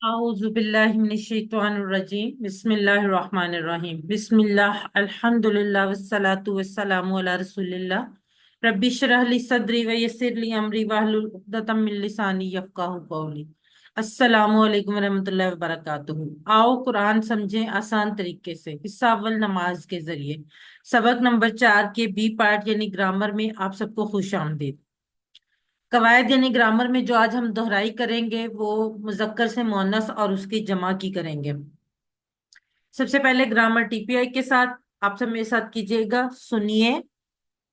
औज़ुबिल्लाहिमिनश्शैतानिर्रजीम बिस्मिल्लाहिर्रहमानिर्रहीम बिस्मिल्लाह अल्हम्दुलिल्लाह वस्सलातु वस्सलामु अला रसूलिल्लाह रब्बि इश्रह ली सदरी व यस्सिर ली अमरी वहलुल उक़दतम मिन लिसानी यफ़क़हू क़ौली। अस्सलामु अलैकुम रहमतुल्लाहि व बरकातुहू। आओ कुरान समझें आसान तरीके से। हिस्सा अव्वल नमाज के जरिए। सबक नंबर 4 के बी पार्ट यानी ग्रामर में आप सबको खुश आमदीद। कवायद यानी ग्रामर में जो आज हम दोहराई करेंगे वो मुजक्कर से मुअन्नस और उसकी जमा की करेंगे। सबसे पहले ग्रामर टीपीआई के साथ आप सब मेरे साथ कीजिएगा। सुनिए,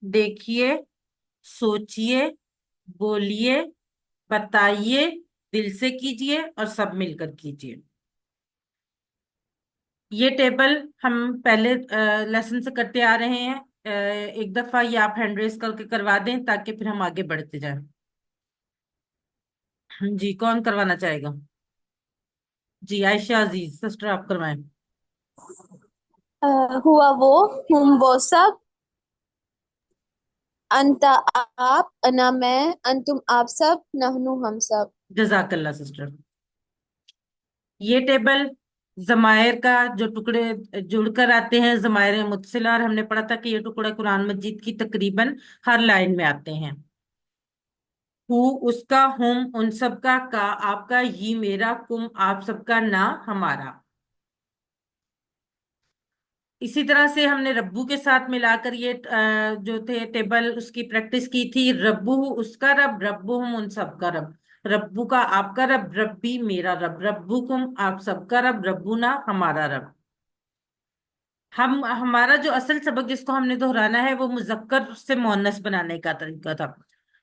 देखिए, सोचिए, बोलिए, बताइए, दिल से कीजिए और सब मिलकर कीजिए। ये टेबल हम पहले लेसन से करते आ रहे हैं। एक दफा ये आप हैंड रेस करके करवा दें ताकि फिर हम आगे बढ़ते जाएं। जी, कौन करवाना चाहेगा? जी, आयशा अजीज सिस्टर आप करवाएं। हुआ वो, हुम वो सब, अंता आप, अना मैं, अंतुम आप सब, नहनु हम सब। जजाकल्ला सिस्टर। ये टेबल जमायर का जो टुकड़े जुड़कर आते हैं जमायर मुत्सिला, और हमने पढ़ा था कि ये टुकड़े कुरान मजीद की तकरीबन हर लाइन में आते हैं। हु उसका, हुम उन सबका, का आपका, ही मेरा, कुम आप सबका, ना हमारा। इसी तरह से हमने रब्बू के साथ मिलाकर ये जो थे टेबल उसकी प्रैक्टिस की थी। रब्बू उसका रब, रब्बुहुम उन सबका रब, रब्बू का आपका रब, रब्बी मेरा रब, रब्बुकुम आप सबका रब, रब्बुना हमारा रब। हम हमारा जो असल सबक जिसको हमने दोहराना है वो मुजक्कर से मुअन्नस बनाने का तरीका था।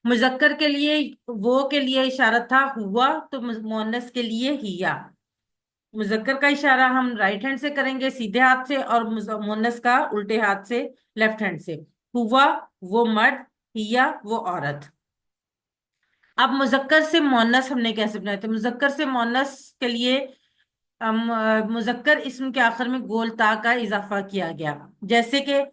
मुजक्कर के लिए वो के लिए इशारा था हुआ, तो मुअन्नस के लिए हिया। मुजक्कर का इशारा हम राइट हैंड से करेंगे सीधे हाथ से, और मुन्नस का उल्टे हाथ से लेफ्ट हैंड से। हुआ वो मर्द, हिया वो औरत। अब मुजक्कर से मुन्नस हमने कैसे बनाए थे? मुजक्कर से मुन्नस के लिए हम मुजक्कर इस्म के आखिर में गोल ता का इजाफा किया गया। जैसे कि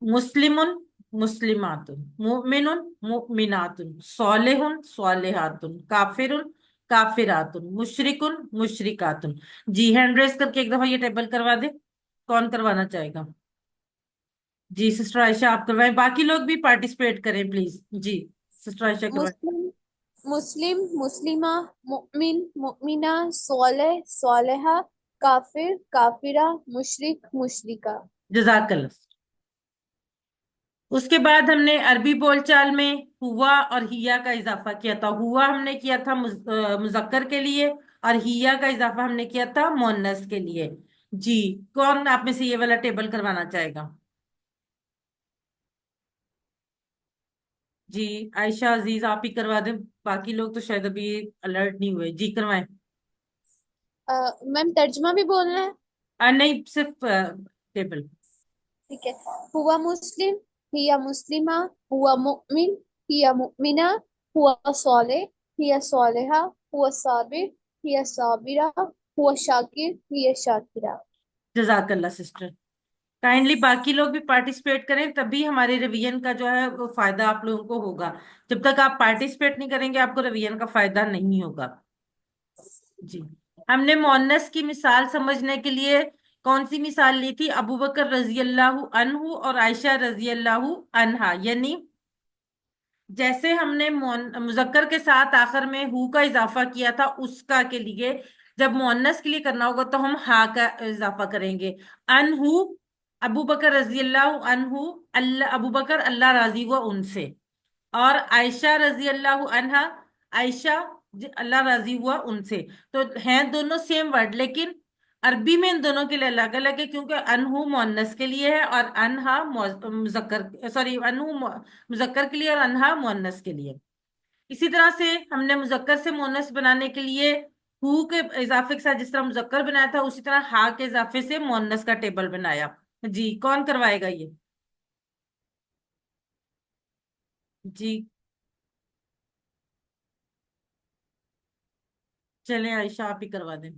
मुस्लिमुन मुस्लिमातुन, मुमिनुन मुमिनातुन, सालिहुन सालिहातुन, काफिरुन काफिरातुन, मुशरिकुन मुशरिकातुन। जी, हैंड रेस करके एक दफा ये टेबल करवा दे। कौन करवाना चाहेगा? जी, सिस्टर आयशा आप करवाएं। बाकी लोग भी पार्टिसिपेट करें प्लीज। जी, सिस्टर आयशा करवाएं। मुस्लिम, मुस्लिम, मुस्लिमा, मुमिन, मुमिना, सोलह, सोलहा, काफिर, काफिरा, मुशरिक, मुशरिका। जजाकल्ला। उसके बाद हमने अरबी बोलचाल में हुआ और हिया का इजाफा किया था। हुआ हमने किया था मुजक्कर के लिए, और हिया का इजाफा हमने किया था मुअन्नस के लिए। जी, कौन आप में से ये वाला टेबल करवाना चाहेगा? जी, आयशा अजीज आप ही करवा दें। बाकी लोग तो शायद अभी अलर्ट नहीं हुए। जी करवाएं। मैम तर्जुमा भी बोलना है? नहीं, सिर्फ टेबल। ठीक है। हुआ मुस्लिम, हिया मुस्लिमा, हुआ मुमिन, हिया मुमिना, हुआ सोले, हिया सोलेहा, हुआ साबिर, हिया साबिरा, हुआ शाकिर, हिया शाकिरा। जजाकल्ला सिस्टर। काइंडली बाकी लोग भी पार्टिसिपेट करें, तभी हमारे रिवीजन का जो है वो फायदा आप लोगों को होगा। जब तक आप पार्टिसिपेट नहीं करेंगे आपको रिवीजन का फायदा नहीं होगा। जी, हमने मोअन्नस की मिसाल समझने के लिए कौन सी मिसाल ली थी? अबू बकर रजी अल्लाह अन्हु और आयशा रजी अल्लाह अन्हा। यानी जैसे हमने मुजक्कर के साथ आखिर में हु का इजाफा किया था उसका के लिए, जब मुअन्नस के लिए करना होगा तो हम हा का इजाफा करेंगे। अनहु अबू बकर रजी अल्लाह अन्हु, अल्लाह अबू बकर अल्लाह राजी हुआ उनसे। और आयशा रजी अल्लाह अन्हा, आयशा अल्लाह राजी हुआ उनसे। तो हैं दोनों सेम वर्ड, लेकिन अरबी में इन दोनों के लिए अलग अलग है, क्योंकि अनहु मुअन्नस के लिए है और अनहा मुजक्कर, सॉरी अनहु मुजक्कर के लिए और अनहा मुअन्नस के लिए। इसी तरह से हमने मुजक्कर से मुअन्नस बनाने के लिए हु के इजाफे के साथ जिस तरह मुजक्कर बनाया था उसी तरह हा के इजाफे से मुअन्नस का टेबल बनाया। जी, कौन करवाएगा ये? जी, चले आयशा आप ही करवा दें।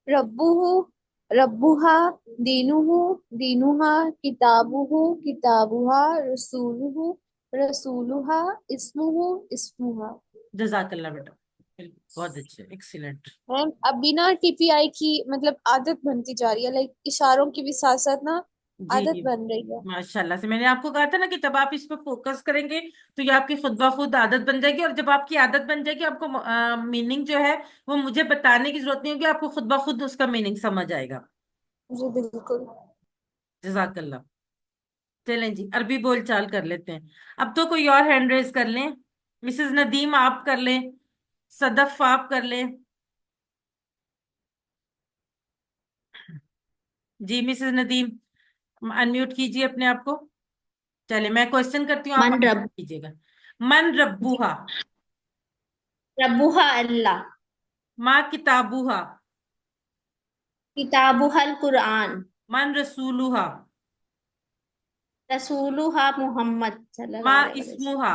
रब्बुहु, रब्बुहा, दीनुहु, दीनुहा, किताबुहु, किताबुहा, रसूलुहु, रसूलुहा, इस्मुहु, इस्मुहा। जजाकल्ला बेटा। बहुत अच्छे, एक्सीलेंट। मैम अभी ना टीपीआई की मतलब आदत बनती जा रही है, लाइक इशारों की भी साथ साथ ना आदत जी, बन रही है। माशाल्लाह से। मैंने आपको कहा था ना कि जब आप इस पे फोकस करेंगे तो ये आपकी खुद ब खुद आदत बन जाएगी, और जब आपकी आदत बन जाएगी आपको मीनिंग जो है वो मुझे बताने की जरूरत नहीं होगी, आपको खुद ब खुद उसका मीनिंग समझ आएगा। जी बिल्कुल। जजाकल्ला। चलें जी, अरबी बोल चाल कर लेते हैं। अब तो कोई और हैंड रेज कर लें। मिसेस नदीम आप कर लें, सदफ आप कर लें। जी मिसेस नदीम, अनम्यूट कीजिए अपने आप को। चलिए मैं क्वेश्चन करती हूँ, आप मन आंसर रब कीजिएगा। मन जी रब्बुहा। रब्बुहा अल्लाह। माँ किताबुहा। किताबुहल कुरआन। मन रसूलुहा। रसूलुहा मुहम्मद सल्लल्लाहु माँ अलैहि वसल्लम। इस्मुहा।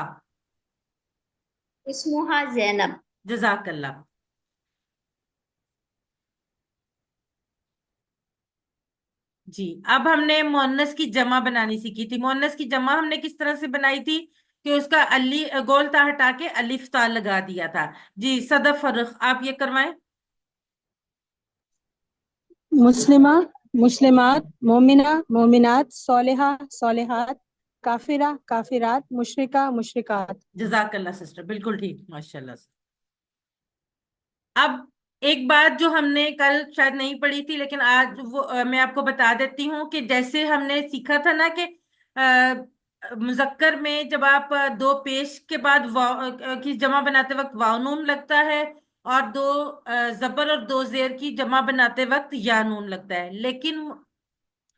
इस्मुहा जैनब। जजाकल्ला। जी, अब हमने मोअन्नस की जमा बनानी सीखी थी। मोअन्नस की जमा हमने किस तरह से बनाई थी कि उसका अली गोल ता हटा के अलिफ ता लगा दिया था। जी सदफ फर्रुख आप ये करवाएं। मुस्लिमा, मुस्लिमात, मोमिना, मोमिनात, सोलिहा, सोलिहात, काफिरा, काफिरात, मुशरिका, मुशरिकात। जजाकल्ला सिस्टर, बिल्कुल ठीक, माशाल्लाह से। अब एक बात जो हमने कल शायद नहीं पढ़ी थी लेकिन आज वो मैं आपको बता देती हूँ कि जैसे हमने सीखा था ना कि मुजक्कर में जब आप दो पेश के बाद वाव की जमा बनाते वक्त वाव नून लगता है, और दो जबर और दो जेर की जमा बनाते वक्त या नून लगता है, लेकिन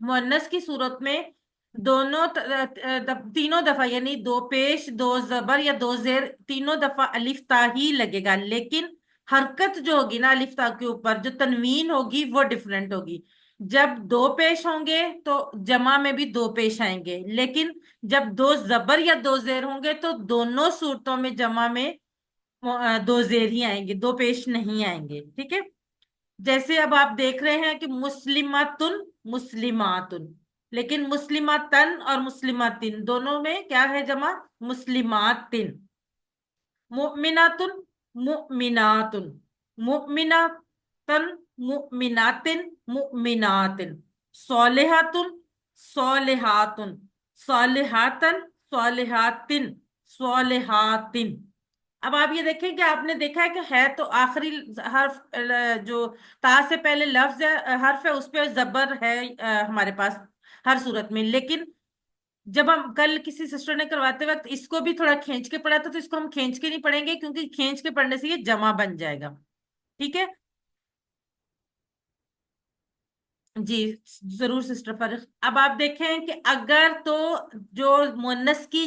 मुअन्नस की सूरत में दोनों तीनों दफा यानी दो पेश दो जबर या दो जेर तीनों दफा अलिफ ता ही लगेगा, लेकिन हरकत जो होगी ना अलिफ ता के ऊपर जो तनवीन होगी वो डिफरेंट होगी। जब दो पेश होंगे तो जमा में भी दो पेश आएंगे, लेकिन जब दो जबर या दो जेर होंगे तो दोनों सूरतों में जमा में दो जेर ही आएंगे, दो पेश नहीं आएंगे। ठीक है, जैसे अब आप देख रहे हैं कि मुस्लिमातुन मुस्लिमातुन, लेकिन मुस्लिमातन और मुस्लिमातिन दोनों में क्या है जमा? मुस्लिमातिन। मुमिनातुन मुमिनातुन, मुमिनातन मुमिनातिन मुमिनातिन, सोलिहातुन सोलिहातुन, सोलिहातन सोलिहातिन सोलिहातिन। अब आप ये देखें कि आपने देखा है कि है तो आखिरी हर्फ जो ता से पहले लफ्ज है, हर्फ है, उस पे जबर है हमारे पास हर सूरत में, लेकिन जब हम कल किसी सिस्टर ने करवाते वक्त इसको भी थोड़ा खींच के पढ़ा था, तो इसको हम खींच के नहीं पढ़ेंगे क्योंकि खींच के पढ़ने से ये जमा बन जाएगा। ठीक है जी, जरूर सिस्टर फर्क। अब आप देखें कि अगर तो जो मुन्नस की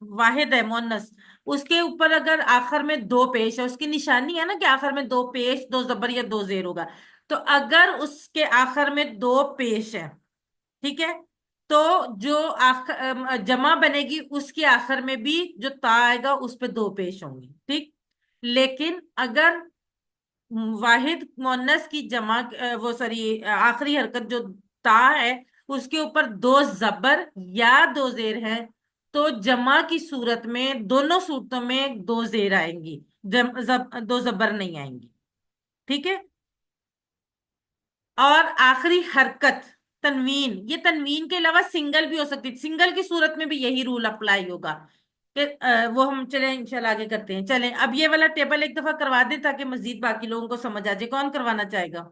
वाहिद है मुन्नस, उसके ऊपर अगर आखिर में दो पेश है, उसकी निशानी है ना कि आखिर में दो पेश दो जबर या दो जेर होगा, तो अगर उसके आखिर में दो पेश है, ठीक है, तो जो जमा बनेगी उसके आखिर में भी जो ता आएगा उस पे दो पेश होंगी। ठीक, लेकिन अगर वाहिद मुअन्नस की जमा वो सॉरी आखिरी हरकत जो ता है उसके ऊपर दो जबर या दो जेर है, तो जमा की सूरत में दोनों सूरतों में दो जेर आएंगी, दो जबर नहीं आएंगी। ठीक है, और आखिरी हरकत तनवीन, ये तनवीन के अलावा सिंगल भी हो सकती है, सिंगल की सूरत में भी यही रूल अप्लाई होगा कि वो हम चले इंशाल्लाह आगे करते हैं। चलें अब ये वाला टेबल एक दफा करवा दें ताकि मजीद बाकी लोगों को समझ आ जाए। कौन करवाना चाहेगा?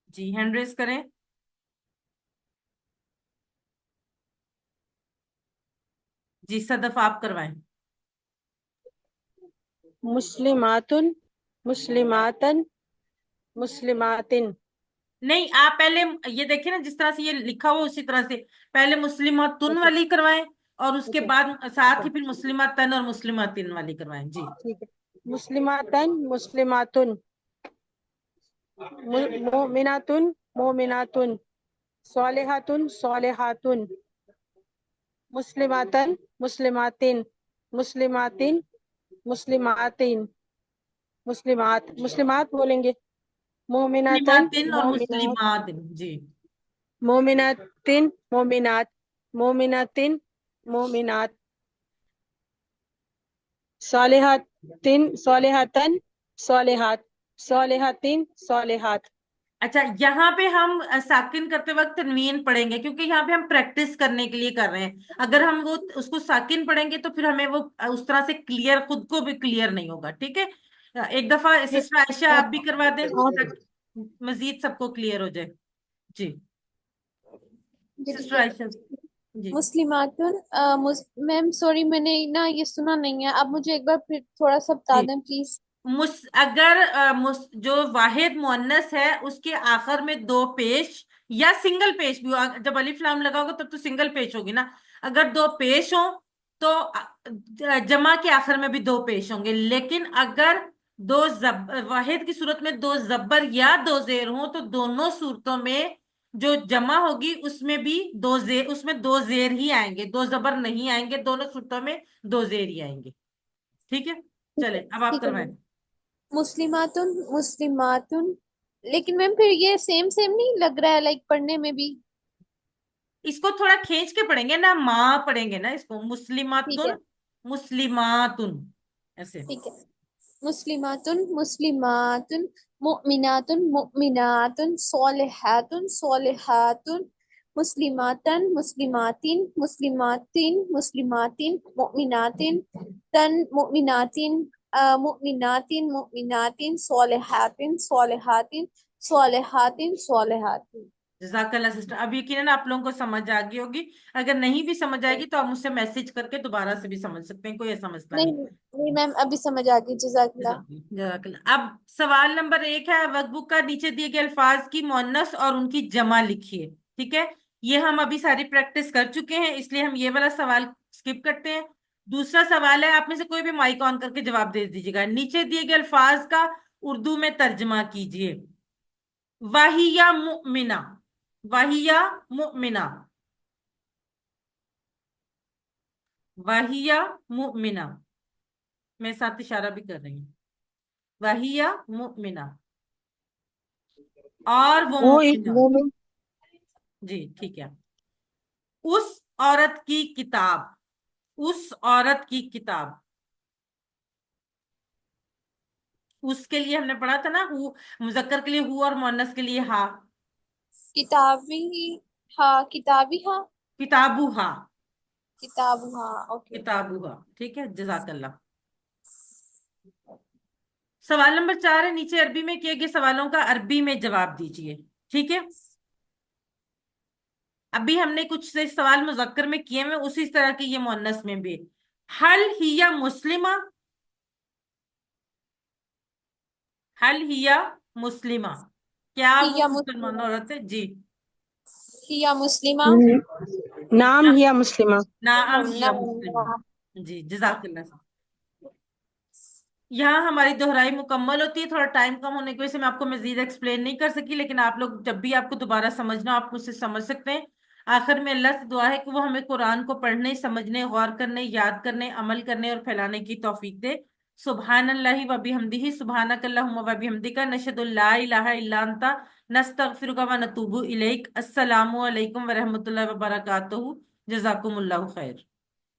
जी हैंड रेस करें। जी सदफ आप करवाएं। मुस्लिमातुन, मुस्लिमातन, मुस्लिमातिन। नहीं, आप पहले ये देखिए ना जिस तरह से ये लिखा हुआ उसी तरह से पहले मुस्लिमातुन ओके वाली करवाएं, और उसके ओके बाद साथ ओके ही फिर मुस्लिमातन और मुस्लिमातिन वाली करवाएं। जी ठीक है। मुस्लिमातन, मुस्लिमातुन, मोमिनातुन, मोमिनातुन, सोलिहातुन, सोलिहातुन, मुस्लिमातन, मुस्लिमातिन, मुस्लिमातिन, मुस्लिमातिन, मुस्लिमात, मुस्लिमात बोलेंगे। मोमिनातन, मुस्लिमातिन और मोमिनात, मुस्लिमातिन। जी मोमिनातिन, मोमिनात, मोमिनातिन, मोमिनात, صالحاتن صالحاتن صالحات صالحاتن صالحات. اچھا، یہاں پہ ہم ساکن کرتے وقت تنوین پڑھیں گے کیونکہ یہاں پہ ہم پریکٹس کرنے کے لیے کر رہے ہیں. اگر ہم وہ اس کو ساکن پڑھیں گے تو پھر ہمیں وہ اس طرح سے کلیئر، خود کو بھی کلیئر نہیں ہوگا. ٹھیک ہے، ایک دفعہ سسٹر عائشہ آپ بھی کروا دیں تاکہ مزید سب کو کلیئر ہو جائے. جی جی ٹھیک سسٹر ہے. عائشہ. جی مسلماتن میم سوری میں نے نا یہ سنا نہیں ہے، آپ مجھے ایک بار پھر تھوڑا سا بتا جی دیں پلیز. اگر جو واحد مؤنث ہے اس کے آخر میں دو پیش یا سنگل پیش بھی ہو، جب الف لام لگا ہوگا تب تو سنگل پیش ہوگی نا. اگر دو پیش ہوں تو جمع کے آخر میں بھی دو پیش ہوں گے. لیکن اگر واحد کی صورت میں دو زبر یا دو زیر ہوں تو دونوں صورتوں میں جو جمع ہوگی اس میں بھی اس میں دو زیر ہی آئیں گے، دو زبر نہیں آئیں گے. دونوں صورتوں میں دو زیر ہی آئیں گے. ٹھیک ہے، چلیں اب آپ ٹھیک ہے کروائیں. میم. مسلماتن مسلماتن، لیکن میم پھر یہ سیم نہیں لگ رہا ہے لائک پڑھنے میں بھی. اس کو تھوڑا کھینچ کے پڑھیں گے نا، ماں پڑھیں گے نا اس کو. ٹھیک مسلماتن ہے مسلماتن ایسے. ٹھیک ہے. مسلماتن مسلماتن مؤمناتن مؤمناتن صالحاتن صالحاتن مسلماتن مسلماتن مسلماتن مسلماتن مؤمناتن مؤمناتن مؤمناتن مؤمناتن صالحاتن صالحاتن صالحاتن صالحاتن. جزاک اللہ سسٹر. اب یقیناً آپ لوگوں کو سمجھ آ گئی ہوگی. اگر نہیں بھی سمجھ آئے گی تو آپ مجھ سے میسج کر کے دوبارہ سے بھی سمجھ سکتے ہیں، کوئی ایسا مسئلہ نہیں نہیں. نہیں میم ابھی سمجھ آ گئی. جزاک اللہ. جزاک اللہ. اب سوال نمبر 1 ہے، ورک بک کا نیچے دیے گئے الفاظ کی مؤنث اور ان کی جمع لکھیے. ٹھیک ہے، یہ ہم ابھی ساری پریکٹس کر چکے ہیں اس لیے ہم یہ والا سوال سکپ کرتے ہیں. دوسرا سوال ہے، آپ میں سے کوئی بھی مائک آن کر کے جواب دے دیجیے گا. نیچے دیے گئے الفاظ کا اردو میں ترجمہ کیجیے. وَهِيَ مُؤْمِنَةٌ، وَهِيَ مُؤْمِنَةٌ، وَهِيَ مُؤْمِنَةٌ. میں ساتھ اشارہ بھی کر رہی ہوں. وَهِيَ مُؤْمِنَةٌ، اور وہ وہ ایک مؤمنہ. مومن. جی ٹھیک ہے. اس عورت کی کتاب، اس عورت کی کتاب. اس کے لیے ہم نے پڑھا تھا نا، ہو مذکر کے لیے ہو اور مؤنث کے لیے ہا. کتابی ہاں کتابی ہاں کتابوہا، کتاب ہاں. اوکے. کتابوہا. ٹھیک ہے، جزاک اللہ. سوال نمبر 4 ہے، نیچے عربی میں کیے گئے سوالوں کا عربی میں جواب دیجیے. ٹھیک ہے، ابھی ہم نے کچھ سے سوال مذکر میں کیے ہوئے، اسی طرح کے یہ مؤنث میں بھی. حل ہی مسلمہ، حل ہی مسلمہ، کیا وہ ہیا مسلمان مسلمہ عورت ہے؟ جی. ہیا مسلمہ. نام ہی مسلمہ. نعم ہی نعم. مسلمہ. جی جزاک اللہ. یہاں ہماری دہرائی مکمل ہوتی ہے. تھوڑا ٹائم کم ہونے کی وجہ سے میں آپ کو مزید ایکسپلین نہیں کر سکی، لیکن آپ لوگ جب بھی آپ کو دوبارہ سمجھنا آپ مجھ سے سمجھ سکتے ہیں. آخر میں اللہ سے دعا ہے کہ وہ ہمیں قرآن کو پڑھنے، سمجھنے، غور کرنے، یاد کرنے، عمل کرنے اور پھیلانے کی توفیق دے. سبحان اللہ و بحمدہ، سبحانک اللہم و بحمدک، نشہد ان لا الہ الا انت، نستغفرک و نتوب الیک. السلام علیکم ورحمۃ اللہ وبرکاتہ. جزاکم اللہ خیر.